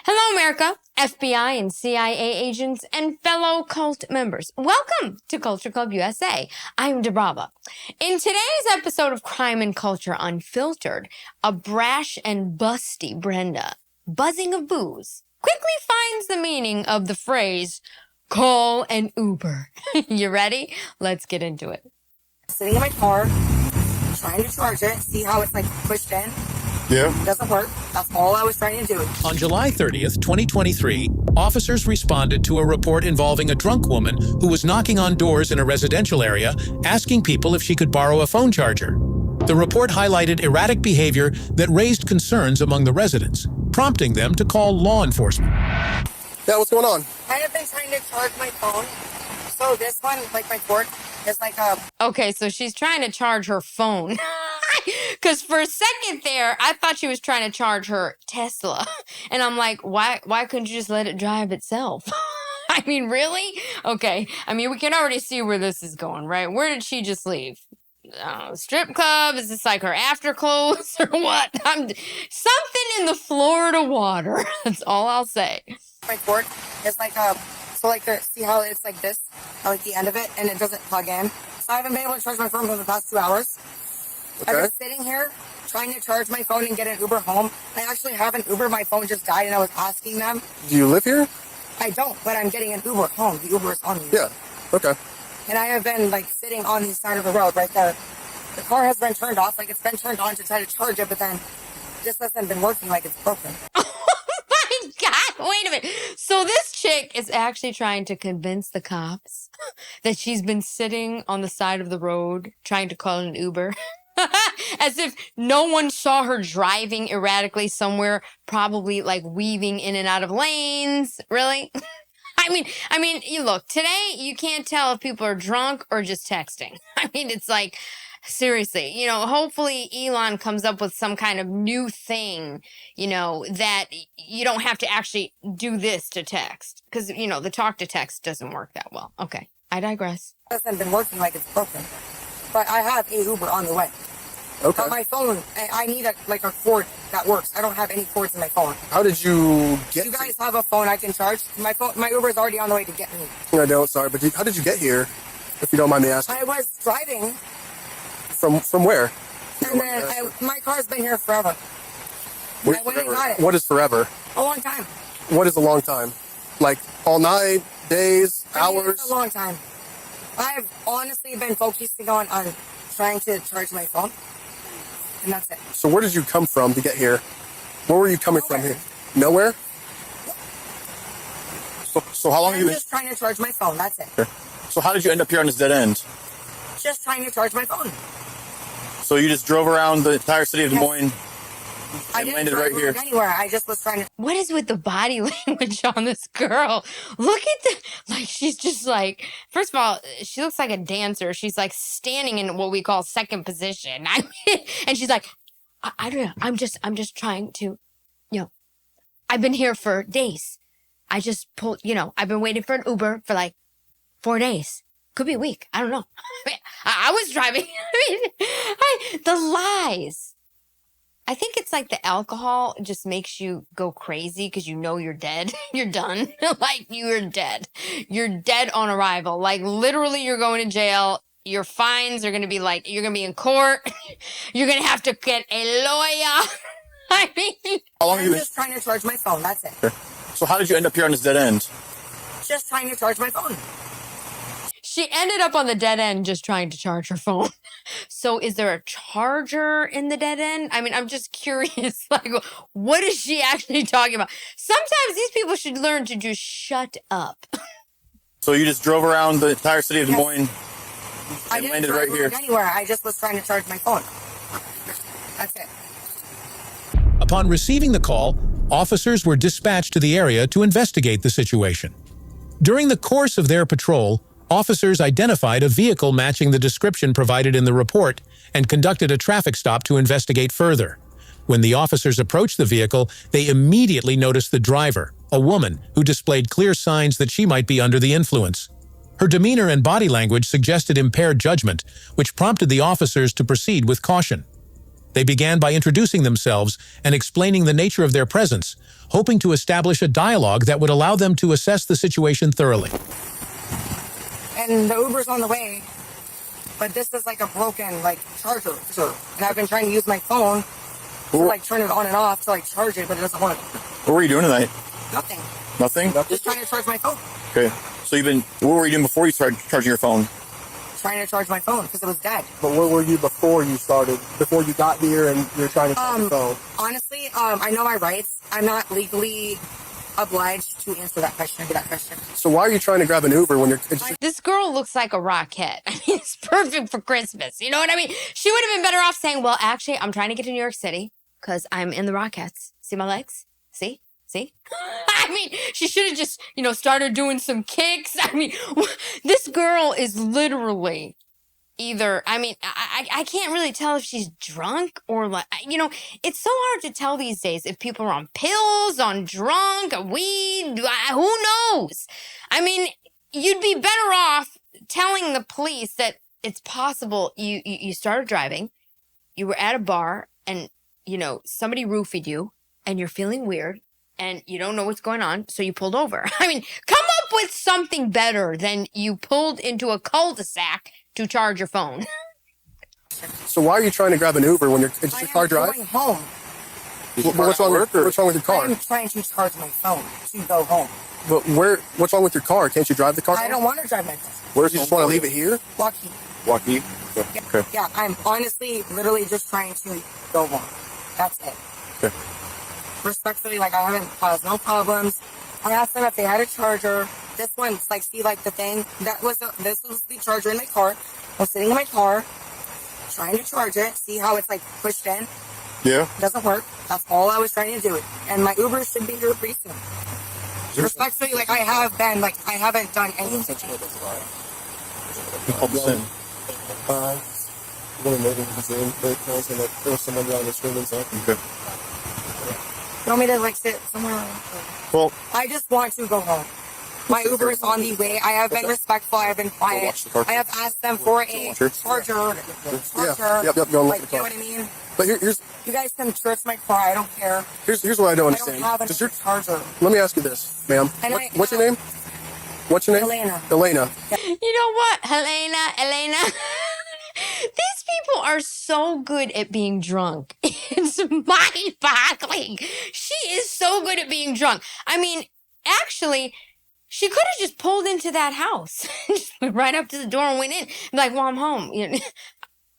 Hello, America, FBI and CIA agents, and fellow cult members. Welcome to Culture Club USA. I'm Debrava. In today's episode of Crime and Culture Unfiltered, a brash and busty Brenda, buzzing of booze, quickly finds the meaning of the phrase, call an Uber. You ready? Let's get into it. Sitting in my car, trying to charge it, see how it's like pushed in. Yeah. Doesn't work. That's all I was trying to do. On July 30th, 2023, officers responded to a report involving a drunk woman who was knocking on doors in a residential area, asking people if she could borrow a phone charger. The report highlighted erratic behavior that raised concerns among the residents, prompting them to call law enforcement. Yeah, what's going on? I have been trying to charge my phone. So this one, like my cord, is like a... Okay, so she's trying to charge her phone. Because for a second there, I thought she was trying to charge her Tesla. And I'm like, why couldn't you just let it drive itself? I mean, really? Okay. I mean, we can already see where this is going, right? Where did she just leave? Strip club? Is this like her after clothes or what? Something in the Florida water. That's all I'll say. My cord is like a... So like, see how it's like this? I like the end of it, and it doesn't plug in. So I haven't been able to charge my phone for the past 2 hours. Okay. I've been sitting here trying to charge my phone and get an Uber home. I actually have an Uber. My phone just died, and I was asking them. Do you live here? I don't, but I'm getting an Uber home. The Uber is on me. Yeah. Okay. And I have been like sitting on the side of the road right there. The car has been turned off. Like it's been turned on to try to charge it, but then it just hasn't been working. Like it's broken. My God, wait a minute. So this chick is actually trying to convince the cops that she's been sitting on the side of the road trying to call an Uber. As if no one saw her driving erratically somewhere, probably like weaving in and out of lanes. Really? I mean, you look, today you can't tell if people are drunk or just texting. I mean, it's like, seriously, you know, hopefully Elon comes up with some kind of new thing, you know, that you don't have to actually do this to text. Because, you know, the talk to text doesn't work that well. Okay, I digress. It hasn't been working. Like it's broken. But I have a Uber on the way. Okay. But my phone, I need a cord that works. I don't have any cords in my phone. How did you get You guys have a phone I can charge? My Uber is already on the way to get me. I don't, sorry, but how did you get here, if you don't mind me asking? I was driving, From where? and then my car's been here forever. What I is went and forever? got it. What is forever? A long time. What is a long time? Like all night, days, I mean, hours? it's a long time. I've honestly been focusing on trying to charge my phone, and that's it. So where did you come from to get here? Where were you coming from Nowhere. here? Nowhere? So how long have I'm you been? just trying to charge my phone, that's it. So how did you end up here on this dead end? Just trying to charge my phone. So you just drove around the entire city of Des Yes. Moines I and didn't landed drive right here? anywhere. I just was trying to... What is with the body language on this girl? Look at like, she's just like, first of all, she looks like a dancer. She's like standing in what we call second position. I mean, and she's like, I don't know. I'm just trying to, you know, I've been here for days. I just pulled, you know, I've been waiting for an Uber for like 4 days. Could be a week. I don't know. I was driving. The lies. I think it's like the alcohol just makes you go crazy because you know you're dead. You're done. Like you're dead. You're dead on arrival. Like literally you're going to jail. Your fines are going to be like, you're going to be in court. You're going to have to get a lawyer. I mean, How long have I'm you been? just trying to charge my phone, that's it. So how did you end up here on this dead end? Just trying to charge my phone. she ended up on the dead end just trying to charge her phone. So is there a charger in the dead end? I mean, I'm just curious, like, what is she actually talking about? Sometimes these people should learn to just shut up. So you just drove around the entire city of Des Yes. Moines I and didn't landed drive right here? anywhere. I just was trying to charge my phone. That's it. Upon receiving the call, officers were dispatched to the area to investigate the situation. During the course of their patrol, officers identified a vehicle matching the description provided in the report and conducted a traffic stop to investigate further. When the officers approached the vehicle, they immediately noticed the driver, a woman who displayed clear signs that she might be under the influence. Her demeanor and body language suggested impaired judgment, which prompted the officers to proceed with caution. They began by introducing themselves and explaining the nature of their presence, hoping to establish a dialogue that would allow them to assess the situation thoroughly. And the Uber's on the way, but this is like a broken like charger. And I've been trying to use my phone to like turn it on and off to like charge it, but it doesn't work. What were you doing tonight? Nothing. Nothing? Just trying to charge my phone. Okay. So what were you doing before you started charging your phone? Trying to charge my phone because it was dead. But where were you before you started? Before you got here and you're trying to charge your phone? Honestly, I know my rights. I'm not legally obliged to answer that question, So why are you trying to grab an Uber when you're... This girl looks like a rocket. I mean, it's perfect for Christmas. You know what I mean? She would have been better off saying, well, actually, I'm trying to get to New York City because I'm in the Rockettes. See my legs? See? I mean, she should have just, started doing some kicks. I mean, this girl is literally either, I can't really tell if she's drunk or like, it's so hard to tell these days if people are on pills, on drunk, weed, who knows? I mean, you'd be better off telling the police that it's possible you started driving, you were at a bar and, somebody roofied you and you're feeling weird and you don't know what's going on, so you pulled over. I mean, come up with something better than you pulled into a cul-de-sac to charge your phone. So why are you trying to grab an Uber when it's your car drive? I'm going home. What's wrong with your car? I'm trying to charge my phone to go home. But what's wrong with your car? Can't you drive the car? I don't want to drive my car. Where's you just want to leave it here? Lucky. Walkie? Yeah, yeah, I'm honestly, literally just trying to go home. That's it. Okay. Respectfully, like, I haven't caused no problems. I asked them if they had a charger. This one's like, see, like the thing this was the charger in my car. I was sitting in my car trying to charge it, see how it's like pushed in. Yeah. Doesn't work. That's all I was trying to do. And my Uber should be here pretty soon. Respectfully, like, I haven't done anything to it. There was someone down the street and stuff. Okay. You want me to like sit somewhere else? Well, I just want to go home. My Uber is on the way. I have been respectful. I have been quiet. I have asked them for a charger. Yep, go and Like, look you know at the car. what I mean? But here's You guys can search my car. I don't care. what I don't I don't understand. have a Does your charger. Let me ask you this, ma'am. And What's your name? What's your name? Elena. Elena. You know what, Elena? These people are so good at being drunk. It's mind-boggling. She is so good at being drunk. I mean, actually, she could have just pulled into that house. Just went right up to the door and went in. Like, well, I'm home.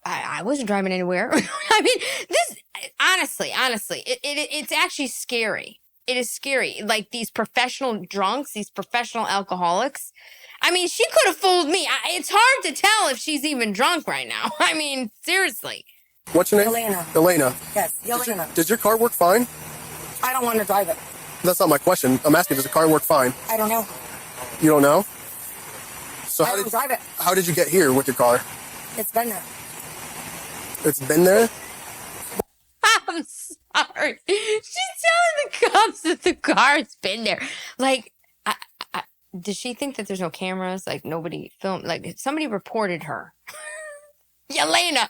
I wasn't driving anywhere. I mean, this, honestly, it's actually scary. It is scary. Like, these professional drunks, these professional alcoholics. I mean, she could have fooled me. It's hard to tell if she's even drunk right now. I mean, seriously. What's your name? Elena. Elena. Yes, Elena. Does your car work fine? I don't want to drive it. That's not my question. I'm asking, does the car work fine? I don't know. You don't know? So I don't drive it. how did you get here with your car? It's been there. It's been there? I'm sorry. She's telling the cops that the car's been there. Like, does she think that there's no cameras? Like, nobody filmed? Like, somebody reported her. Yelena.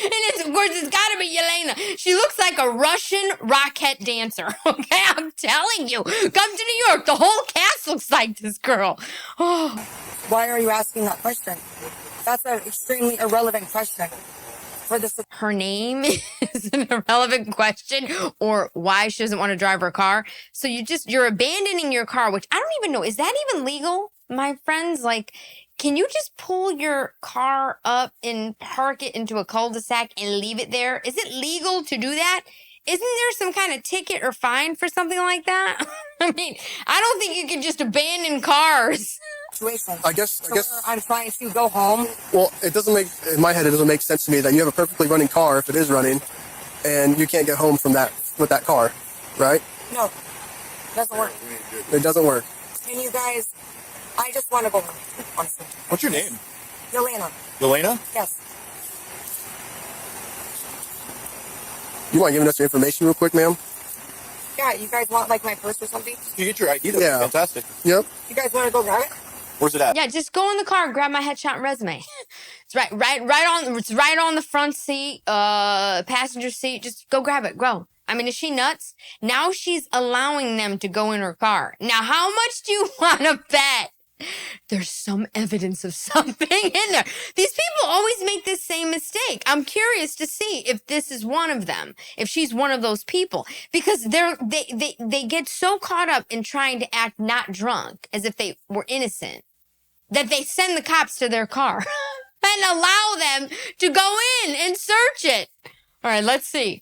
And of course, it's got to be Yelena. She looks like a Russian rocket dancer. Okay, I'm telling you. Come to New York. The whole cast looks like this girl. Oh. Why are you asking that question? That's an extremely irrelevant question. Her name is an irrelevant question, or why she doesn't want to drive her car. So you're abandoning your car, which I don't even know. Is that even legal, my friends? Like, can you just pull your car up and park it into a cul-de-sac and leave it there? Is it legal to do that? Isn't there some kind of ticket or fine for something like that? I mean, I don't think you can just abandon cars. I guess I'm trying to go home. Well, in my head it doesn't make sense to me that you have a perfectly running car, if it is running, and you can't get home from that with that car, right? No, it doesn't work. It doesn't work. And you guys, I just want to go home, honestly. what's your name? Elena. Elena? Yes. You mind giving us your information real quick, ma'am? Yeah, you guys want like my purse or something? You get your ID? Yeah. Fantastic. Yep. You guys want to go grab it? Where's it at? Yeah, just go in the car and grab my headshot and resume. It's right on the front seat, passenger seat. Just go grab it. Go. I mean, is she nuts? Now she's allowing them to go in her car. Now, how much do you want to bet there's some evidence of something in there? These people always make this same mistake. I'm curious to see if this is one of them, if she's one of those people, because they get so caught up in trying to act not drunk, as if they were innocent, that they send the cops to their car and allow them to go in and search it. All right, let's see.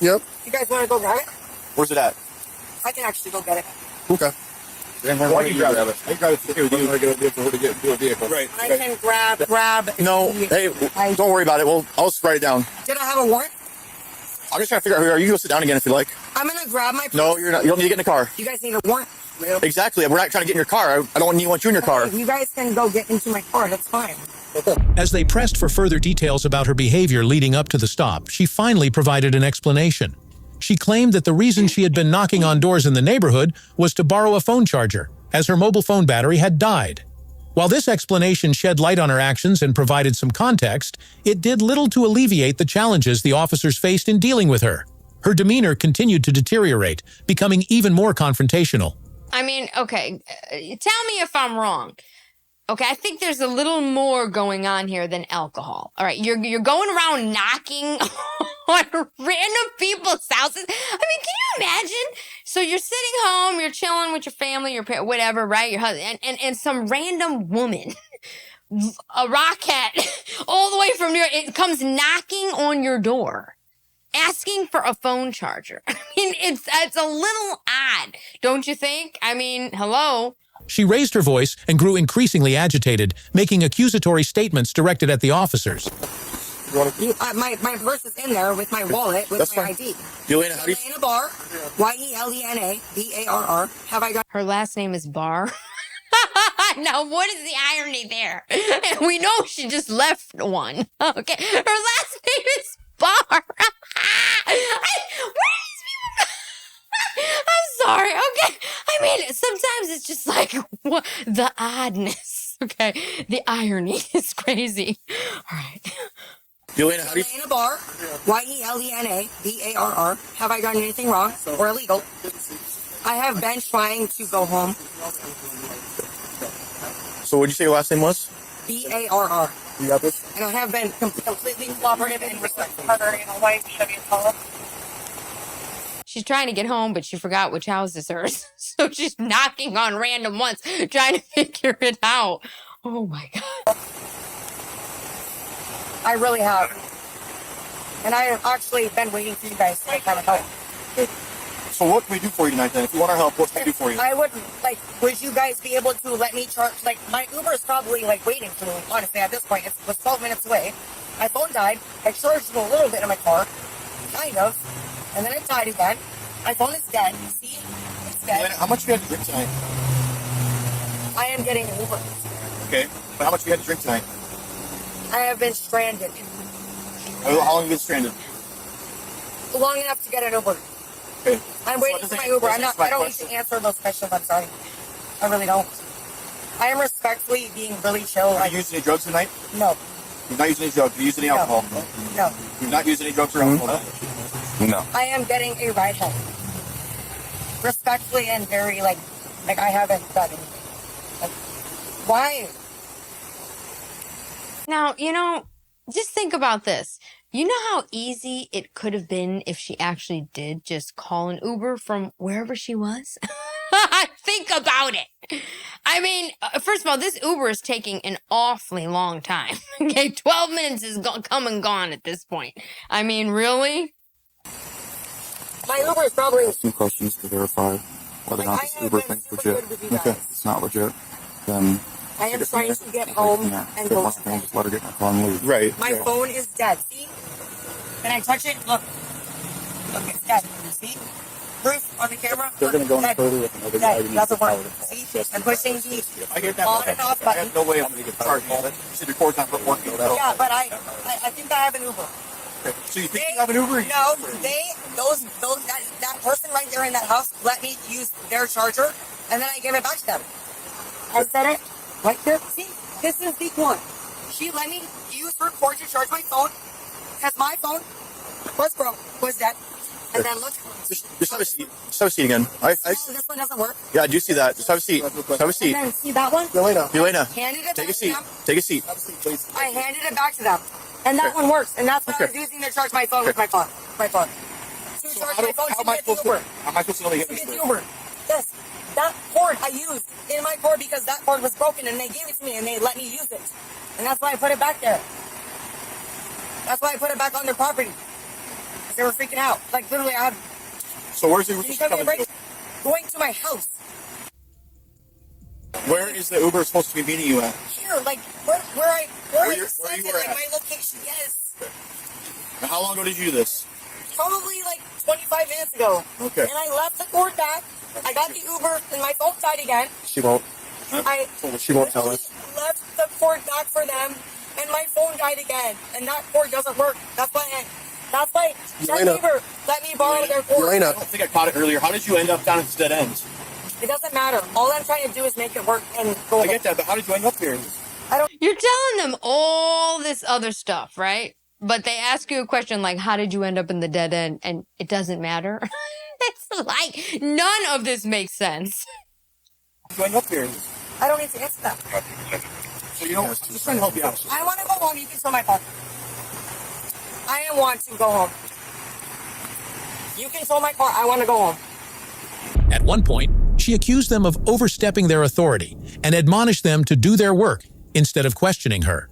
Yep. You guys want to go grab it? Where's it at? I can actually go get it. Okay. Why do you grab it? I got it to do. I'm going to get to a vehicle. Right. I can grab. No, hey, don't worry about it. I'll just write it down. Did I have a warrant? I'm just trying to figure out who you are. You can go sit down again if you like. I'm gonna grab my. No, you're not. You don't need to get in the car. You guys need a warrant. Exactly. We're not trying to get in your car. I don't want you in your car. You guys can go get into my car. That's fine. As they pressed for further details about her behavior leading up to the stop, she finally provided an explanation. She claimed that the reason she had been knocking on doors in the neighborhood was to borrow a phone charger, as her mobile phone battery had died. While this explanation shed light on her actions and provided some context, it did little to alleviate the challenges the officers faced in dealing with her. Her demeanor continued to deteriorate, becoming even more confrontational. I mean, okay, tell me if I'm wrong. Okay, I think there's a little more going on here than alcohol. All right, you're going around knocking on random people's houses. I mean, can you imagine? So you're sitting home, you're chilling with your family, your parents, whatever, right? Your husband, and some random woman, a rockhead, all the way from New York, it comes knocking on your door, asking for a phone charger. I mean, it's a little odd, don't you think? I mean, hello. She raised her voice and grew increasingly agitated, making accusatory statements directed at the officers. My purse is in there with my wallet, with my ID. Yelena, how do you... Yelena Barr, Yelena Barr. Have I got... Her last name is Barr. Now, what is the irony there? And we know she just left one. Okay. Her last name is Barr. Where are these people? I'm sorry. Okay. I mean, sometimes it's just like what, the oddness. Okay. The irony is crazy. All right. Yelena, how do you... Yelena Barr, Yelena Barr. Have I done anything wrong or illegal? I have been trying to go home. So what did you say your last name was? Barr. You got this? And I have been completely cooperative and respectful of her and a white Chevy Impala. She's trying to get home, but she forgot which house is hers. So she's knocking on random ones, trying to figure it out. Oh my God. I really have. And I have actually been waiting for you guys to kind of help. So what can we do for you tonight then? If you want our help, what can we do for you? I would, would you guys be able to let me charge, my Uber is probably, waiting for me, honestly, at this point. It was 12 minutes away. My phone died. I charged a little bit in my car. Kind of. And then it died again. My phone is dead. See? It's dead. How much have you had to drink tonight? I am getting an Uber. Okay. But how much have you had to drink tonight? I have been stranded. How long have you been stranded? Long enough to get an Uber. Okay. I'm waiting for my Uber. I don't need to answer those questions. I'm sorry. I really don't. I am respectfully being really chill. Are you using any drugs tonight? No. You're not using any drugs. Are you using any alcohol? No. You're not using any drugs or alcohol? No. I am getting a ride home. Respectfully and very, I haven't done anything. Why? Now, just think about this. You know how easy it could have been if she actually did just call an Uber from wherever she was? Think about it. I mean, first of all, this Uber is taking an awfully long time. Okay, 12 minutes is come and gone at this point. I mean, really? My Uber is probably... Some questions to verify whether or not this Uber thing's legit. Okay. If it's not legit, then... I am trying to get home and go to bed. Just let her get in her car and leave. Right. My phone is dead. See? Can I touch it? Look. Look, it's dead. See? Proof on the camera. They're going to go in Dead. further with another Dead. item. Doesn't work. See? I'm pushing the I get that. on and off I button. have no way I'm going to get charged. You said your core's not working. Yeah, but I think I have an Uber. Okay. So you think you have an Uber? No, that person right there in that house let me use their charger, and then I gave it back to them. I said it right here. See, this is the one. She let me use her cord to charge my phone, because my phone was broke, was dead. And then look. Just have a seat. Just have a seat again. This one doesn't work. Yeah, I do see that. Just have a seat. Just have a seat. And then see that one? Elena, Handed it take back a seat. to them. Take a seat. I handed it back to them. And that one works. And that's what I was using to charge my phone with my phone. My phone. To charge my phone How am I supposed to know they to get the Uber? Yes. That cord I used in my cord because that cord was broken and they gave it to me and they let me use it. And that's why I put it back there. That's why I put it back on their property. Because they were freaking out. Like literally I had... So where's the Can you Uber come coming? here, going to my house. Where is the Uber supposed to be meeting you at? Here, like where I Where said you it, were like at? my location, yes. Now, how long ago did you do this? Probably like 25 minutes ago. Okay. And I left the cord back. I got the Uber and my phone died again. She won't. She won't tell us. Left the cord back for them and my phone died again. And that cord doesn't work. That's why that Elena. neighbor let me borrow their cord. Elena. I don't think I caught it earlier. How did you end up down at this dead end? It doesn't matter. All I'm trying to do is make it work and go. I get that, but how did you end up here? You're telling them all this other stuff, right? But they ask you a question like, how did you end up in the dead end? And it doesn't matter. It's like, none of this makes sense. How did you end up here? I don't need to answer that. So you know, I'm just trying to help you out. I want to go home. You can show my car. I want to go home. You can show my car. I want to go home. At one point, she accused them of overstepping their authority and admonished them to do their work instead of questioning her.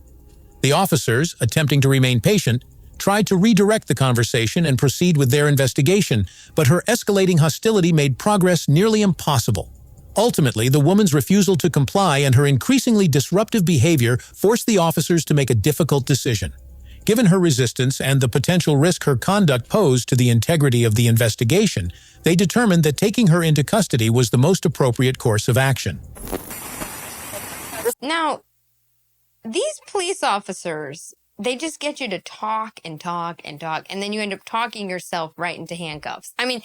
The officers, attempting to remain patient, tried to redirect the conversation and proceed with their investigation, but her escalating hostility made progress nearly impossible. Ultimately, the woman's refusal to comply and her increasingly disruptive behavior forced the officers to make a difficult decision. Given her resistance and the potential risk her conduct posed to the integrity of the investigation, they determined that taking her into custody was the most appropriate course of action. Now, these police officers, they just get you to talk and talk and talk, and then you end up talking yourself right into handcuffs. I mean,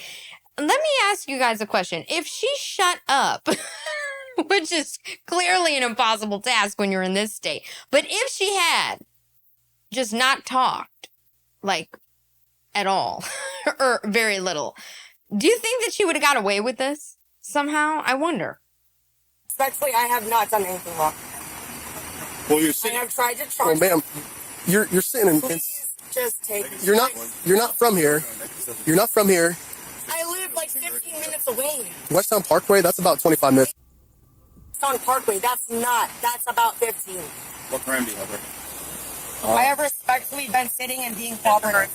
let me ask you guys a question. If she shut up, which is clearly an impossible task when you're in this state, but if she had just not talked, like, at all, or very little, do you think that she would have got away with this somehow? I wonder. Respectfully, I have not done anything wrong. Well, you're I sitting. have tried to Well, charge. ma'am, you're sitting in. Please just take. You're not from here. You're not from here. I live like 15 minutes away. Westtown Parkway. That's about 25 minutes. On Parkway, that's about 15. What crime do you have there? I have respectfully been sitting and being cooperative.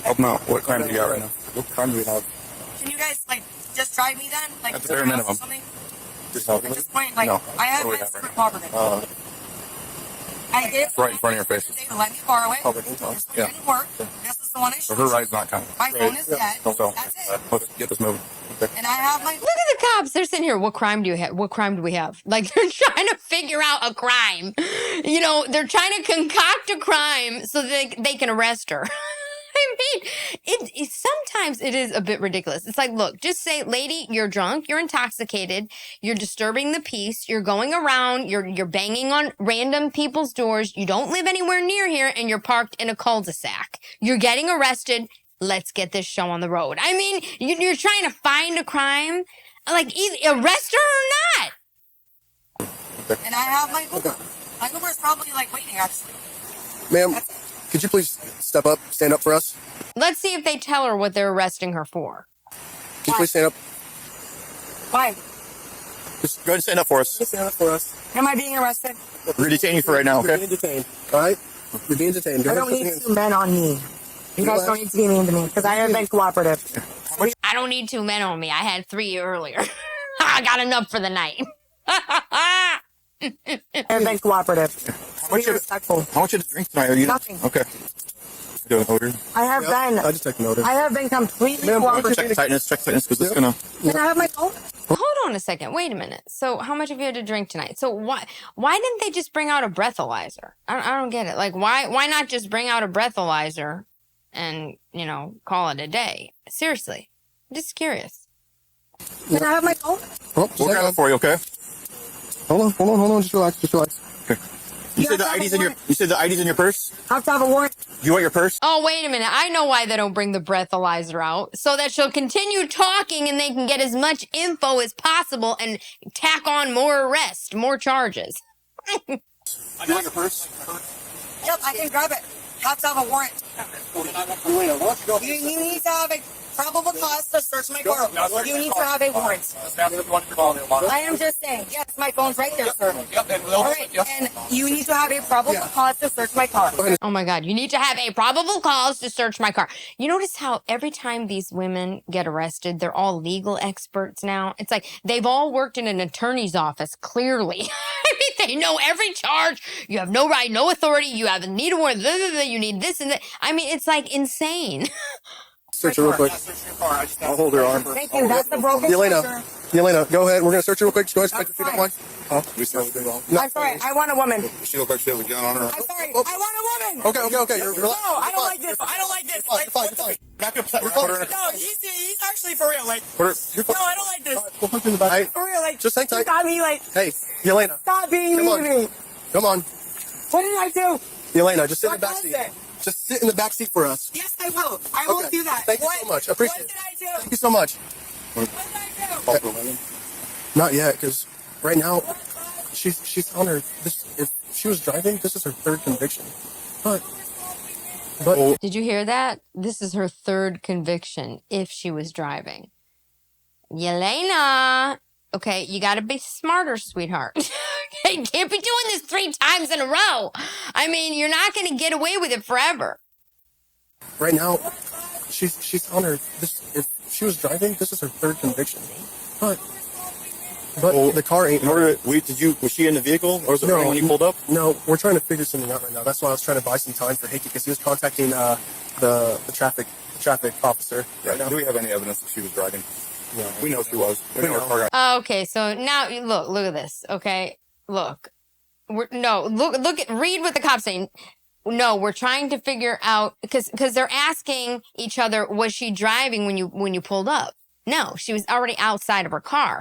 Help me out. What crime do you got right now? What crime do we have? Can you guys like just drive me then? Like At the to bare your house minimum. or something? Just help At me? this point, like No. I have What do we been have super right cooperative. I did right in front of your face. They let me borrow it. Public. This one Yeah. didn't work. This is the one I So showed her you. ride's not counting. My phone is dead. So, That's it. let's get this moving. Okay. And I have my Look at the cops. They're sitting here. What crime do you have? What crime do we have? Like, they're trying to figure out a crime. You know, they're trying to concoct a crime so they can arrest her. I mean, sometimes it is a bit ridiculous. It's like, look, just say, lady, you're drunk, you're intoxicated, you're disturbing the peace, you're going around, you're banging on random people's doors, you don't live anywhere near here, and you're parked in a cul-de-sac. You're getting arrested. Let's get this show on the road. I mean, you're trying to find a crime, like either arrest her or not. and I have my Uber. My Uber is probably like waiting actually. Ma'am, could you please step up, stand up for us? Let's see if they tell her what they're arresting her for. Can you please stand up? Why? Just go ahead and stand up for us. Stand up for us. Am I being arrested? We're going to detain you for right now, You're okay? being detained. All right? You're being detained. Go I ahead, don't put your need hands- 2 men on me. You guys don't need to be mean to me because I have been cooperative. I don't need 2 men on me. I had 3 earlier. I got enough for the night. I have been cooperative. How much Be respectful. How much of the drink tonight are you? Nothing. Okay. Doing order. I have I been. just take notice. I have been completely Ma'am, cooperative. Check tightness, because it's going to... Can I have my phone? Hold on a second. Wait a minute. So how much have you had to drink tonight? So why didn't they just bring out a breathalyzer? I don't get it. Like, why not just bring out a breathalyzer and, you know, call it a day? Seriously. I'm just curious. Can I have my phone? Oh, just We'll hang grab on. it for you, okay? Hold on. Just relax. Okay. You said the ID's in your. You said the ID's in your purse. Have to have a warrant. Do you want your purse? Oh, wait a minute. I know why they don't bring the breathalyzer out. So that she'll continue talking and they can get as much info as possible and tack on more arrests, more charges. Do you want your purse? Yep, I can grab it. Have to have a warrant. You need to have a probable cause to search my car. You need to have a warrant. I am just saying. Yes, my phone's right there, sir. All right, and you need to have a probable cause to search my car. Oh my God. You need to have a probable cause to search my car. You notice how every time these women get arrested, they're all legal experts now? It's like they've all worked in an attorney's office, clearly. I mean, they know every charge. You have no right, no authority. You have a need a warrant. You need this and that. I mean, it's like insane. Search it real quick. I'll hold her arm. Thank you. That's the broken Yelena, Yelena, go ahead. We're gonna search it real quick. Just go ahead, if you don't mind. Huh? I'm sorry. I want a woman. She look like she has a gun on her. I'm sorry. I want a woman. Okay. You're No, I don't like this. I don't like this. fine. You're fine. Back up. Put her in a. No, he's actually for real. Like, Put her. You're no, fine. I don't like this. We'll put you in the back. Hey, For real, like, just hang tight. you got me, like, Hey, Yelena, stop being Come mean on. to me. come on. What did I do? Yelena, just sit in the What back was seat. it? Just sit in the back seat for us. Yes, I will. I will Okay. do that. Thank you so much. I appreciate What it. did I do? Thank you so much. What did I do? Not yet, because right now, she's on her. If she was driving, this is her third conviction. But Did you hear that? This is her third conviction if she was driving. Yelena. Okay, you gotta be smarter, sweetheart. Okay, you can't be doing this 3 times in a row. I mean, you're not gonna get away with it forever. right now, she's on her. If she was driving, this is her third conviction. But the car ain't. In order to, was she in the vehicle or was it No. running when you pulled up? No, we're trying to figure something out right now. That's why I was trying to buy some time for Hickey, because he was contacting the traffic officer right now. Do we have any evidence that she was driving? No. We know she was. We know her car got. Okay, so now look at this. Okay, look, read what the cops saying. No, we're trying to figure out because they're asking each other, was she driving when you pulled up? No, she was already outside of her car.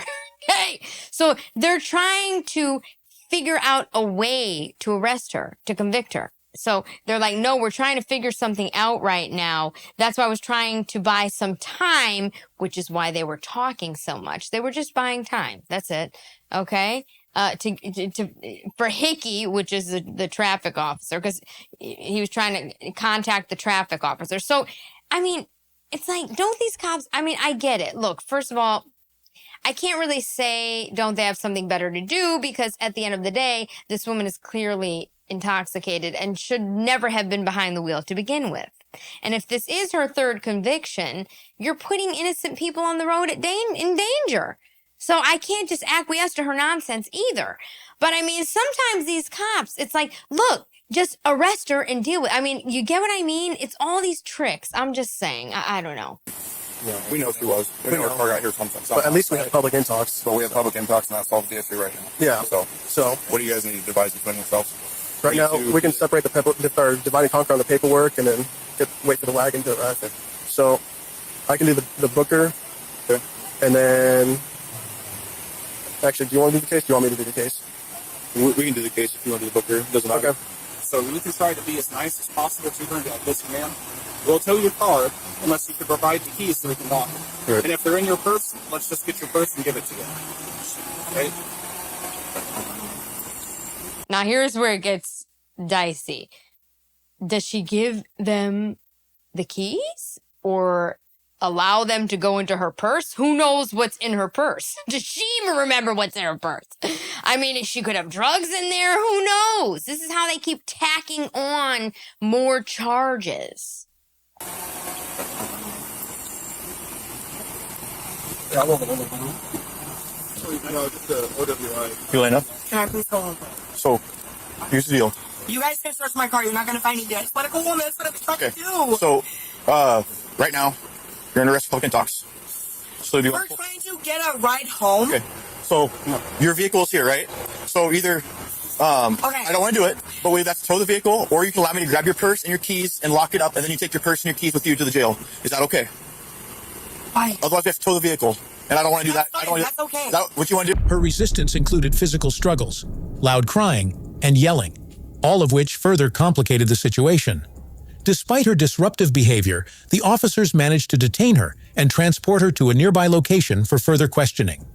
Okay, so they're trying to figure out a way to arrest her, to convict her. So they're like, no, we're trying to figure something out right now. That's why I was trying to buy some time, which is why they were talking so much. They were just buying time. That's it. Okay. For Hickey, which is the traffic officer, because he was trying to contact the traffic officer. So, I mean, it's like, don't these cops, I mean, I get it. Look, first of all, I can't really say, don't they have something better to do? Because at the end of the day, this woman is clearly intoxicated and should never have been behind the wheel to begin with. And if this is her third conviction, you're putting innocent people on the road in danger. So I can't just acquiesce to her nonsense either. But I mean, sometimes these cops, it's like, look, just arrest her and deal with it. I mean, you get what I mean? It's all these tricks. I'm just saying. I don't know. Yeah, we know she was. We know her car got here sometime. But at least we have public intox. But we have public intox, and that solves the issue right now. Yeah. So what do you guys need to devise between yourselves? Right now, we can separate or divide and conquer on the paperwork, and then wait for the wagon to arrive. So I can do the booker, Okay. and then actually, do you want to do the case? Do you want me to do the case? We can do the case if you want to do the booker. Doesn't matter. Okay. So we can try to be as nice as possible to her and be like, listen, ma'am, we'll tow your car unless you can provide the keys so we can lock it. Right. And if they're in your purse, let's just get your purse and give it to you. Okay? Now here's where it gets dicey. Does she give them the keys or allow them to go into her purse? Who knows what's in her purse? Does she even remember what's in her purse? I mean, she could have drugs in there. Who knows? This is how they keep tacking on more charges. Yeah, Yelena. Can I please go home? So, here's the deal. You guys can search my car. You're not going to find anything. It's political woman. That's what I'm trying to do. So, right now, you're under arrest for public intox. So, do you We're trying to get a ride home. Okay. So, your vehicle is here, right? So, either, Okay. I don't want to do it, but we have to tow the vehicle, or you can allow me to grab your purse and your keys and lock it up, and then you take your purse and your keys with you to the jail. Is that okay? Why? Otherwise, we have to tow the vehicle. And I don't want to do that. That's I don't want fine. That's okay. Is that what you want to do? Her resistance included physical struggles, loud crying, and yelling. all of which further complicated the situation. Despite her disruptive behavior, the officers managed to detain her and transport her to a nearby location for further questioning.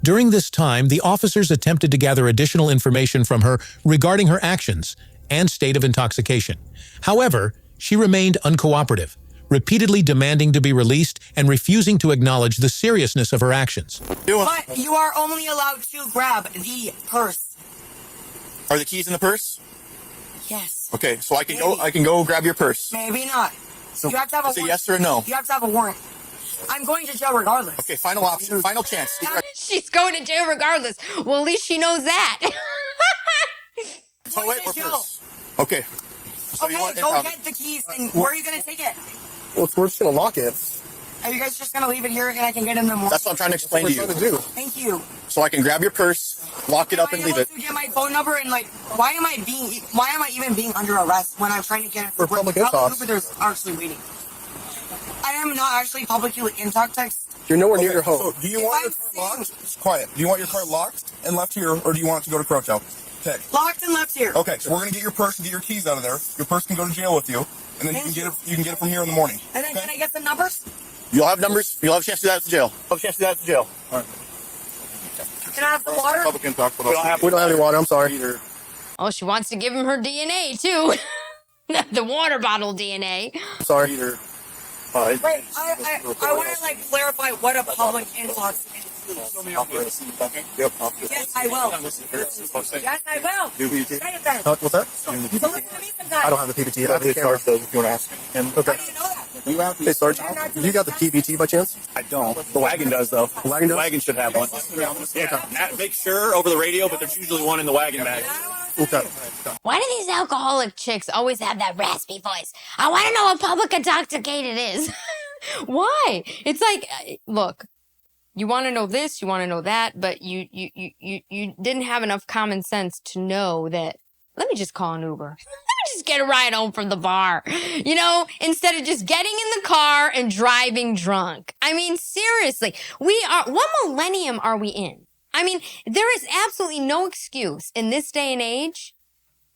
During this time, the officers attempted to gather additional information from her regarding her actions and state of intoxication. However, she remained uncooperative, repeatedly demanding to be released and refusing to acknowledge the seriousness of her actions. But you are only allowed to grab the purse. Are the keys in the purse? Yes. Okay, so I can go grab your purse. Maybe not. You have to have a Say warrant. yes or a no. You have to have a warrant. I'm going to jail regardless. Okay, final option, final chance. She's going to jail regardless. Well, at least she knows that. Tow it or jail. purse? Okay. So Okay, you want go get the keys and where are you going to take it? Well, we're just gonna lock it. Are you guys just going to leave it here and I can get in the morning? That's what I'm trying to explain to What we're you. trying to do. Thank you. So I can grab your purse, lock it up, and Am I leave able it. to get my phone number and like, why am I even being under arrest when I'm trying to get it? For public intox. There's actually waiting. I am not actually publicly intoxicated. You're nowhere near your So, home. do you want your car locked? It's quiet. Do you want your car locked and left here, or do you want it to go to Crouch Out? Pick. Locked and left here. Okay, so we're gonna get your purse and get your keys out of there. Your purse can go to jail with you, and then you can get it. You can get it from here in the morning. And then can I get the numbers? You'll have numbers. You'll have a chance to do that at the jail. You'll have a chance to do that at the jail. All right. Can I have the water? Republican talk, but We don't have any water. I'm sorry. either. Oh, she wants to give him her DNA too. The water bottle DNA. I'm sorry. Either. Wait, I want to like clarify what a public intox is. Yep. Yes, I will. Yes, I will. Say it then. What's that? So listen to me sometimes. I don't have the PBT. You'll have to charge those if you want to ask him. Okay. How do you know that? You have Hey, Sarge, you got the PBT by chance? I don't. The wagon does, though. The wagon does? The wagon should have one. Yeah, make sure over the radio, but there's usually one in the wagon bag. Okay. Why do these alcoholic chicks always have that raspy voice? I want to know what public intoxicated is. Why? It's like, look, you want to know this, you want to know that, but you didn't have enough common sense to know that. Let me just call an Uber. Let me just get a ride home from the bar. You know, instead of just getting in the car and driving drunk. I mean, seriously, what millennium are we in? I mean, there is absolutely no excuse in this day and age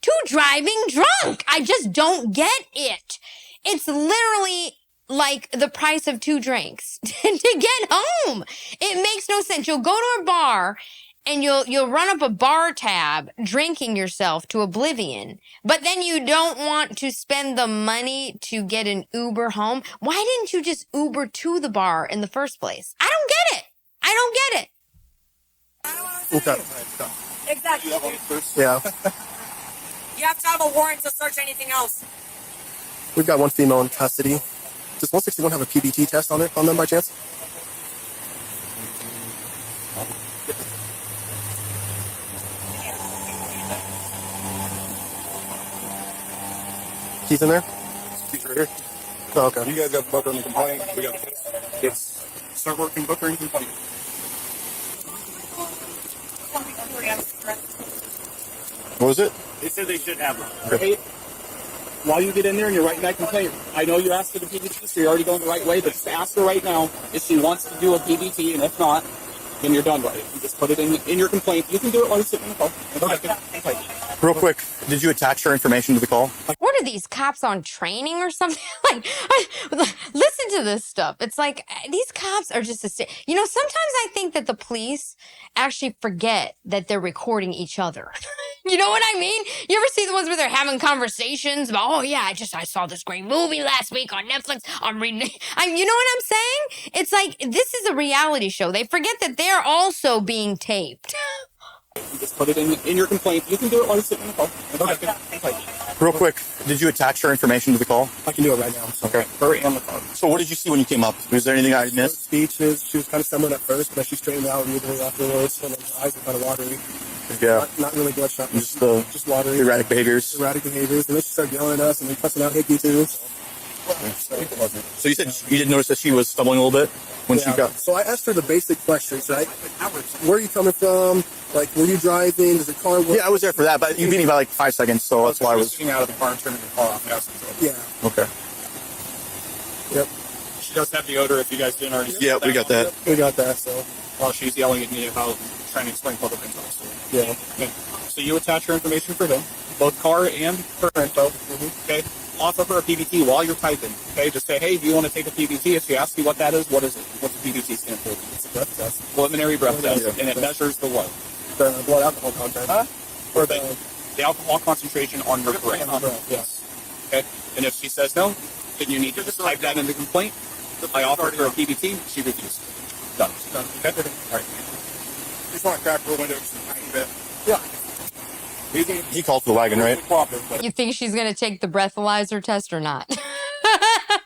to driving drunk. I just don't get it. It's literally like the price of 2 drinks to get home. It makes no sense. You'll go to a bar and you'll run up a bar tab drinking yourself to oblivion, but then you don't want to spend the money to get an Uber home. Why didn't you just Uber to the bar in the first place? I don't get it. I don't get it. Okay. Exactly. Yeah. You have to have a warrant to search anything else. We've got one female in custody. Does 161 have a PBT test on them by chance? Keys in there? Keys right here. Oh, okay. You guys got the book on the complaint. We got the case. Yes. Start working book and complaint. What was it? They said they should have one. Okay. While you get in there and you're writing that complaint, I know you asked for the PBT, so you're already going the right way, but just ask her right now if she wants to do a PBT, and if not, then you're done with it. You just put it in your complaint. You can do it while you're sitting in the car. Okay. Real quick, did you attach her information to the call? What are these cops on training or something? Like, listen to this stuff. It's like these cops are just you know, sometimes I think that the police actually forget that they're recording each other. You know what I mean? You ever see the ones where they're having conversations about, oh yeah, I saw this great movie last week on Netflix. You know what I'm saying? It's like this is a reality show. They forget that they're also being taped. You just put it in your complaint. You can do it while you're sitting in the car. Okay. Real quick, did you attach her information to the call? I can do it right now. So. Okay. Her and the car. So what did you see when you came up? Was there anything I missed? Speeches, she was kind of stumbling at first, but she straightened out immediately afterwards, and her eyes were kind of watery. Yeah. Not really bloodshot. Just watery. erratic behaviors. Erratic behaviors. And then she started yelling at us and then cussing out Hickey too. So you said you didn't notice that she was stumbling a little bit when she got... So I asked her the basic questions, right? Where are you coming from? Like, were you driving? Does the car work? Yeah, I was there for that, but you beat me by like 5 seconds, so that's why I was... Sitting out of the car and turning the car off. Yeah. Okay. Yep. She does have the odor if you guys didn't already see Yeah, we got that. We got that, so. While she's yelling at me about trying to explain public intox. Yeah. Okay. So you attach her information for him. both car and her info. Okay, offer her a PBT while you're typing. Okay, just say, hey, do you want to take a PBT? If she asks you what that is, what is it? What's the PBT stand for? It's a breath test. Preliminary breath test, and it measures the what? The blood alcohol content. Or the alcohol concentration on your brain. Yes. Okay, and if she says no, then you need to just type that in the complaint. I offered her a PBT, she refused. Done. Okay? All right. Just want to crack her window just a tiny bit. Yeah. He called for the wagon, right? You think she's gonna take the breathalyzer test or not?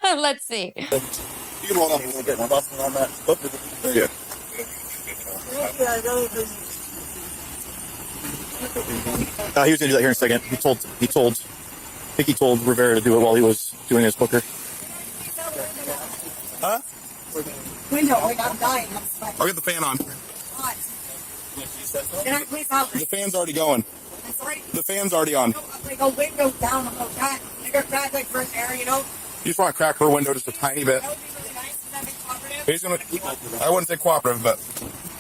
Let's see. You can roll up a little bit more busting on that. Yeah. He was gonna do that here in a second. I think he told Rivera to do it while he was doing his booker. Huh? Window, like I'm dying. I'm sweating. I'll get the fan on. Hot. Can I please help? The fan's already going. I'm sorry. The fan's already on. Like a window down. I'm like, I got crack like fresh air, you know? You just want to crack her window just a tiny bit. That would be really nice. Does that make cooperative? He's gonna. I wouldn't say cooperative, but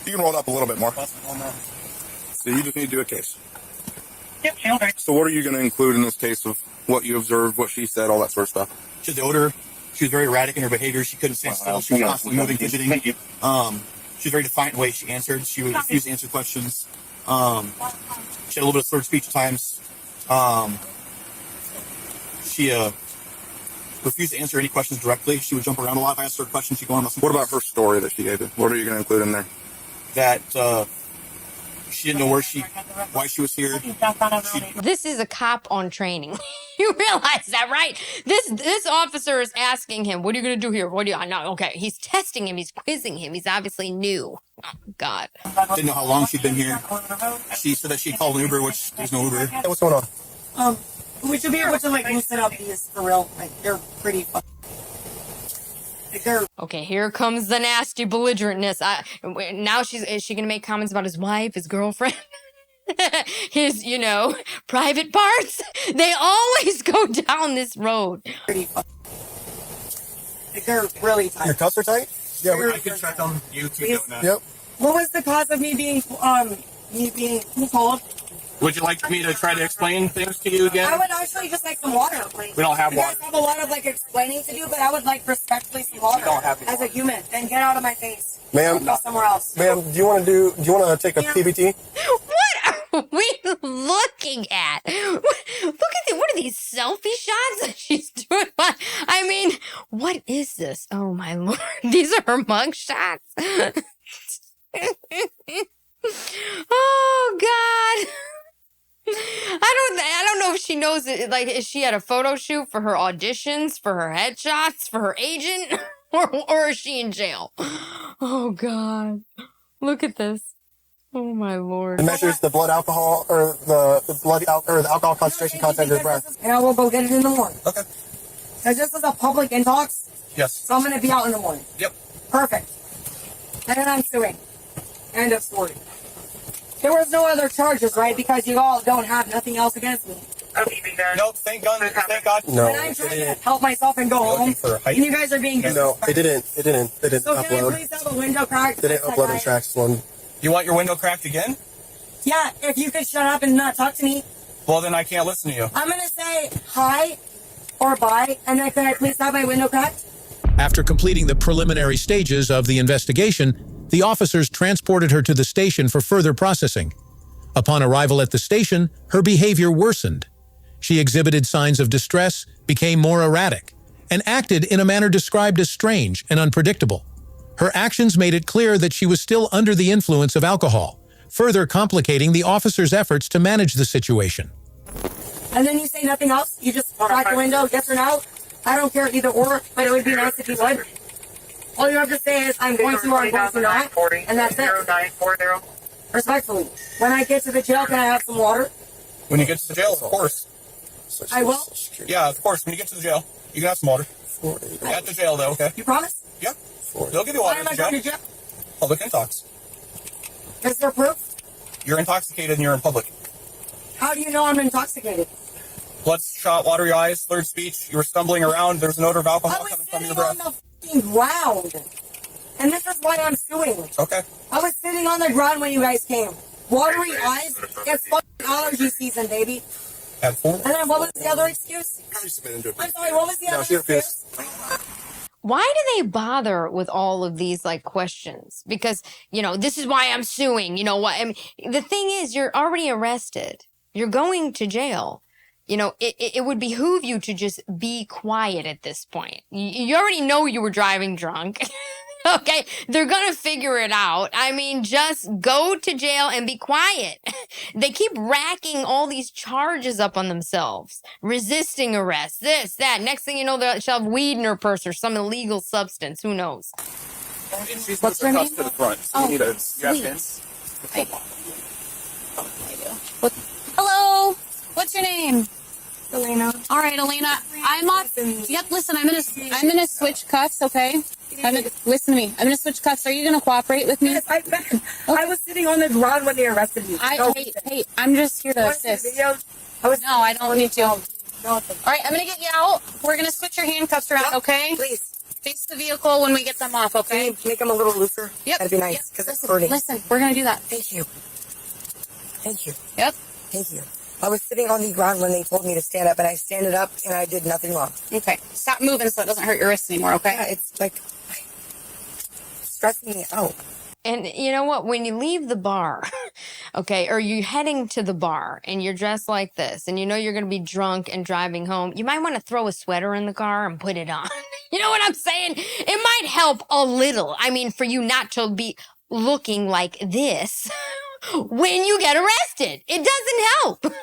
you can roll it up a little bit more. So you just need to do a case. Yep, children. So what are you going to include in this case of what you observed, what she said, all that sort of stuff? She had the odor. She was very erratic in her behavior. She couldn't stand still. She was constantly moving, fidgeting. She was very defiant in the way she answered. She would refuse to answer questions. She had a little bit of slurred speech at times. She refused to answer any questions directly. She would jump around a lot. If I asked her a question, she'd go on. What about her story that she gave you? What are you going to include in there? That she didn't know why she was here. This is a cop on training. You realize that, right? This officer is asking him, what are you going to do here? What do you, no, okay. He's testing him. He's quizzing him. He's obviously new. Oh, God. Didn't know how long she'd been here. She said that she called an Uber, which there's no Uber. Hey, what's going on? We should be able to, like, loosen up these for real. Like, they're pretty fun. Like, they're... Okay, here comes the nasty belligerentness. Now is she going to make comments about his wife, his girlfriend? His, private parts? They always go down this road. pretty fun. Like, they're really tight. Your cuffs are tight? Yeah, I can check on you too. Yep. What was the cause of me being called? Would you like me to try to explain things to you again? I would actually just like some water. We don't have You guys water. have a lot of like explaining to do, but I would like respectfully some water. don't have any as a human. Then get out of my face. Ma'am. Go somewhere else. Ma'am, do you want to take a Yeah. PBT? What are we looking at? Look at what are these selfie shots that she's doing? I mean, what is this? Oh my Lord. These are her mug shots. Oh God. I don't know if she knows it. Like, is she at a photo shoot for her auditions, for her headshots, for her agent, or is she in jail? Oh God, look at this. Oh my Lord. It measures the blood alcohol or the alcohol concentration content of your breath. And I will go get it in the morning. Okay. Because this is a public intox, Yes. so I'm going to be out in the morning. Yep. Perfect. And then I'm suing. End of story. There was no other charges, right? Because you all don't have nothing else against me. Nope. Thank God. Thank God. No, And I'm it trying to didn't. help myself and go home. for a hike? And you guys are being No, it didn't. It didn't So can I upload. please have a window cracked? It didn't upload the tracks one. You want your window cracked again? Yeah, if you could shut up and not talk to me. Well, then I can't listen to you. I'm going to say hi or bye, and then could I please have my window cracked? After completing the preliminary stages of the investigation, the officers transported her to the station for further processing. Upon arrival at the station, her behavior worsened. She exhibited signs of distress, became more erratic, and acted in a manner described as strange and unpredictable. Her actions made it clear that she was still under the influence of alcohol, further complicating the officers' efforts to manage the situation. And then you say nothing else? You just crack the window, yes or no? I don't care either or, but it would be nice if you would. All you have to say is, I'm going to or I'm going to not, and that's it. Respectfully. When I get to the jail, can I have some water? When you get to the jail, of course. I will. Yeah, of course. When you get to the jail, you can have some water. At the jail, though, okay? You promise? Yeah. They'll give you Why water am at I the going jail. to jail? Public intox. Is there proof? You're intoxicated and you're in public. How do you know I'm intoxicated? Bloodshot, watery eyes, slurred speech. You were stumbling around. There's an odor of I alcohol was coming from sitting your on breath. the f***ing ground. And this is why I'm suing. Okay. I was sitting on the ground when you guys came. Watery eyes, it's fucking allergy season, baby. Had 4. And then what was the other excuse? She submitted into a I'm sorry, what was the No, other she excuse? refused. Why do they bother with all of these like questions? Because, this is why I'm suing. You know what? I mean, the thing is, you're already arrested. You're going to jail. It would behoove you to just be quiet at this point. You already know you were driving drunk. Okay, they're gonna figure it out. I mean, just go to jail and be quiet. They keep racking all these charges up on themselves. Resisting arrest, this, that. Next thing you know, she'll have weed in her purse or some illegal substance. Who knows? What's her name? To the front. So you need a, you have pins? I do. Hello. What's your name? Elena. All right, Elena. I'm off. Yep. Listen, I'm gonna switch cuffs. Okay. Listen to me. I'm gonna switch cuffs. Are you gonna cooperate with me? Yes, I was sitting on the ground when they arrested me. Hey, I'm just here to assist. No, I don't need to. All right, I'm gonna get you out. We're gonna switch your handcuffs around. Okay. Please. Face the vehicle when we get them off. Okay. Can you make them a little looser? Yep. That'd be nice because it's hurting. Listen, we're gonna do that. Thank you. Thank you. Yep. Thank you. I was sitting on the ground when they told me to stand up, and I standed up, and I did nothing wrong. Okay. Stop moving so it doesn't hurt your wrists anymore. Okay. Yeah, it's like stressing me out. And you know what? When you leave the bar, okay, or you're heading to the bar and you're dressed like this and you know you're going to be drunk and driving home, you might want to throw a sweater in the car and put it on. You know what I'm saying? It might help a little. I mean, for you not to be looking like this when you get arrested. It doesn't help.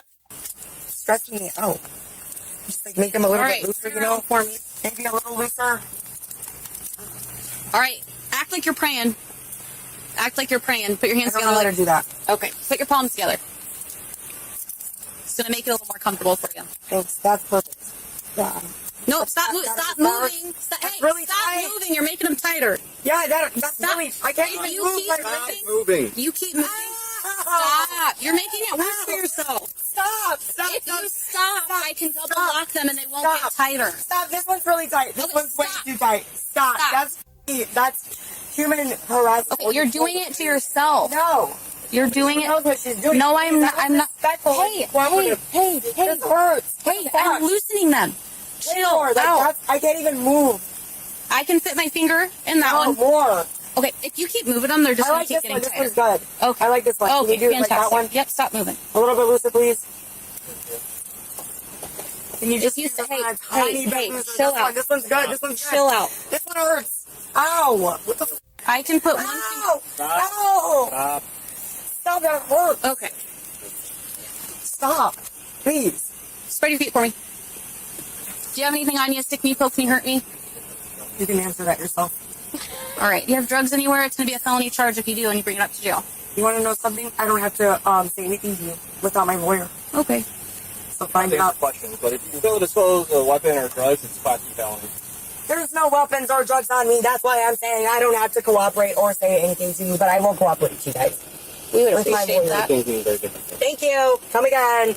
Stressing me out. Just like make them a little bit looser, for me. Maybe a little looser. All right. Act like you're praying. Act like you're praying. Put your hands I don't together. let her do that. Okay. Put your palms together. It's going to make it a little more comfortable for you. Thanks. That's perfect. Yeah. No, stop moving. Stop moving. Really stop tight. moving. You're making them tighter. Yeah, that's Stop. really. I can't even You move. keep Moving. You keep moving. Stop. You're making it worse for yourself. Stop. If you stop, I can double lock them and they won't get tighter. Stop. This one's really tight. This one's way stop. too tight. Stop. That's human harassment. Okay, you're doing it to yourself. No. You're doing She knows it. what she's doing. No, I'm not. I'm not. Hey, This hurts. Hey, I'm loosening them. Chill out. I can't even move. I can fit my finger in that one. More. Okay, if you keep moving them, they're just I going like to keep this one. getting This tighter. one's good. Okay. I like this one. Can Okay, you do it like fantastic. that one? Yep, stop moving. A little bit looser, please. Can you just If you use say, a tiny hey, bit looser? chill This one. out. This one's good. This one's good. Chill out. This one hurts. Ow. What the? I can put one. Ow. Ow. Stop. That hurts. Okay. Stop. Please. Spread your feet for me. Do you have anything on you? Stick me, poke me, hurt me? You can answer that yourself. All right. Do you have drugs anywhere? It's going to be a felony charge if you do, and you bring it up to jail. You want to know something? I don't have to say anything to you without my lawyer. Okay. So find out. Questions, but if you still dispose of a weapon or drugs, it's a class B felony. There's no weapons or drugs on me. That's why I'm saying I don't have to cooperate or say anything to you, but I will cooperate with you guys. We would With my appreciate lawyer. that. Thank you. Come again.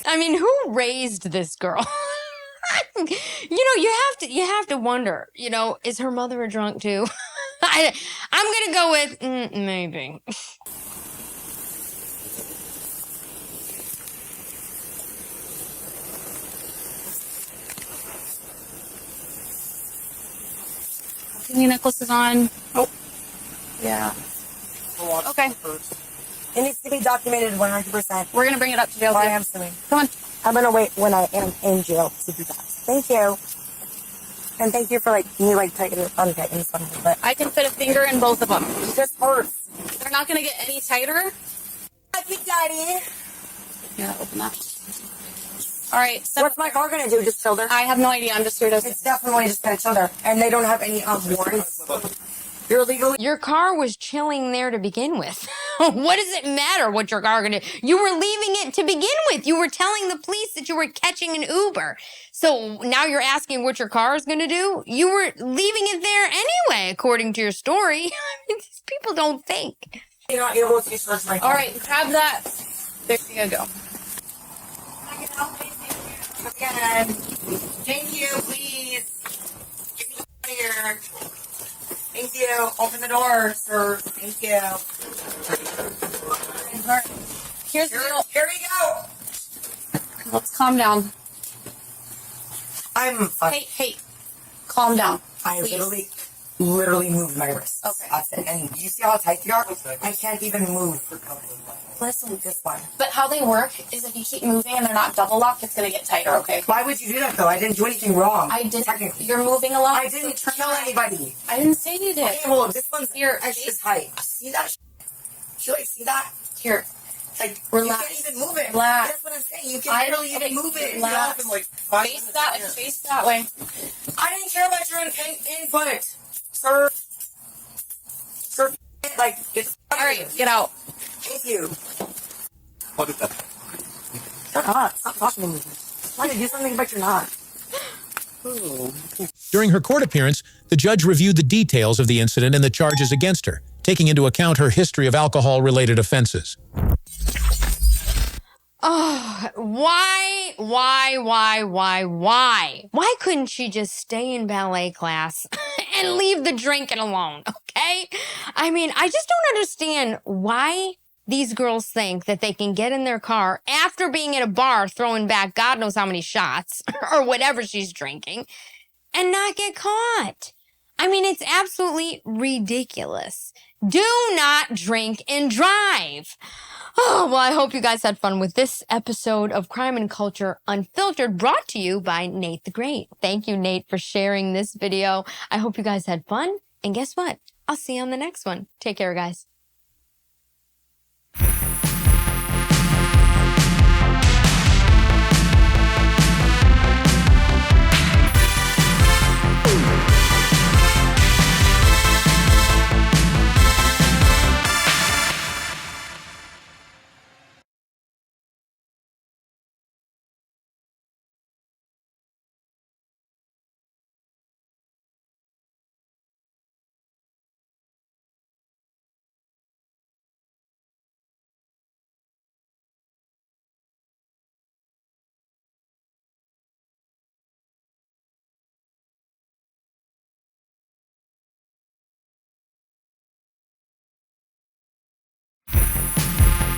I mean, who raised this girl? You have to wonder, is her mother a drunk too? I'm going to go with maybe. Your necklace is on. Oh. Yeah. Okay. It needs to be documented 100%. We're going to bring it up to jail. Why I am suing. Come on. I'm going to wait when I am in jail to do that. Thank you. And thank you for me tightening something. But I can fit a finger in both of them. this hurts. They're not going to get any tighter. Happy Daddy. Yeah, open that. All right. So What's my car going to do? Just chill there? I have no idea. I'm just here to. It's definitely just going to chill there. And they don't have any warrants. You're legally. Your car was chilling there to begin with. What does it matter what your car gonna do? You were leaving it to begin with. You were telling the police that you were catching an Uber. So now you're asking what your car is gonna do? You were leaving it there anyway, according to your story. I mean, these people don't think. You're not able to search my car. All right. Grab that. There you go. Can I get out, please? again. Thank you, please. Get me out of here. Thank you. Open the door, sir. Thank you. Here's the deal. Here we go. Let's calm down. I'm fine. Hey, calm down. I please. literally moved my wrists. Okay. That's it. And you see how tight they are? I can't even move. Listen, This one. but how they work is if you keep moving and they're not double locked, it's gonna get tighter. Okay. Why would you do that though? I didn't do anything wrong. I didn't. Technically. You're moving a lot. I didn't kill anybody. I didn't say you did. Okay, well, this one's Here, extra tight. See that? You like see that? Here. Like Relax. you can't even move it. Relax. That's what I'm saying. You can't barely even move it. Relax. Face that way. I didn't care about your input, sir. Sir, like get All right, get out. Thank you. What is that? Shut up. Stop talking to me. Why did you do something but you're not? During her court appearance, the judge reviewed the details of the incident and the charges against her, taking into account her history of alcohol-related offenses. Oh, why? Why couldn't she just stay in ballet class and leave the drinking alone, okay? I mean, I just don't understand why these girls think that they can get in their car after being at a bar throwing back God knows how many shots or whatever she's drinking and not get caught. I mean, it's absolutely ridiculous. Do not drink and drive. Oh, well, I hope you guys had fun with this episode of Crime and Culture Unfiltered, brought to you by Nate the Great. Thank you, Nate, for sharing this video. I hope you guys had fun. And guess what? I'll see you on the next one. Take care, guys.